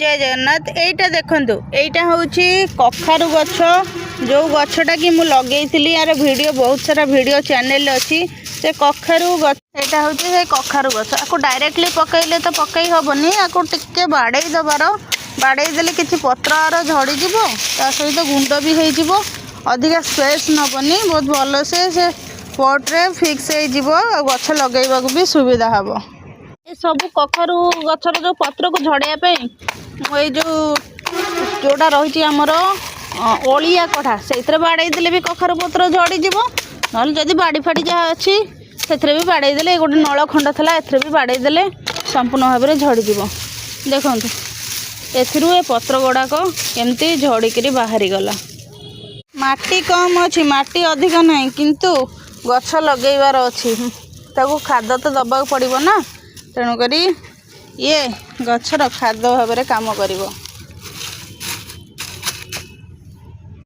जय जगन्नाथ। एटा देखंतु एटा होची कखारु गछ जो गछटा कि मु लगेइथिली यार वीडियो बहुत सारा वीडियो चैनल अच्छी से कखारु गछ एटा होची से कखारु गछ आको डायरेक्टली पकईले तो पकई हबनी आको टिके बाड़े दबार बाड़े देले किछि पत्र आर झड़ी जिवो ता सहित गुंड भी होई जिवो अधिका स्पेस नबनी बहुत भल से पट रे फिक्स हो जिवो गछ लगेइबा को भी सुविधा हबो। ए सब कखारु गछर जो पत्र को झड़िया पे ये जोड़ा रही आमर ओलिया कढ़ा से बाड़े देले भी कखारु पत्र झड़ीज ना जदि बाड़ी फाड़ी जहाँ अच्छी से भी बाड़े देले गोटे नल खंड था ए भी बाड़े देले संपूर्ण भाव में झड़ीज देखु ए पत्र गुड़ाक केमती झड़िकी बाहरी गला। माटी कम अच्छी माटी अधिक ना किंतु गछ लगेबार अच्छी ताको खाद तो दबा पड़ो ना तेणुक ये गछर खाद्य भाव में काम करिवो।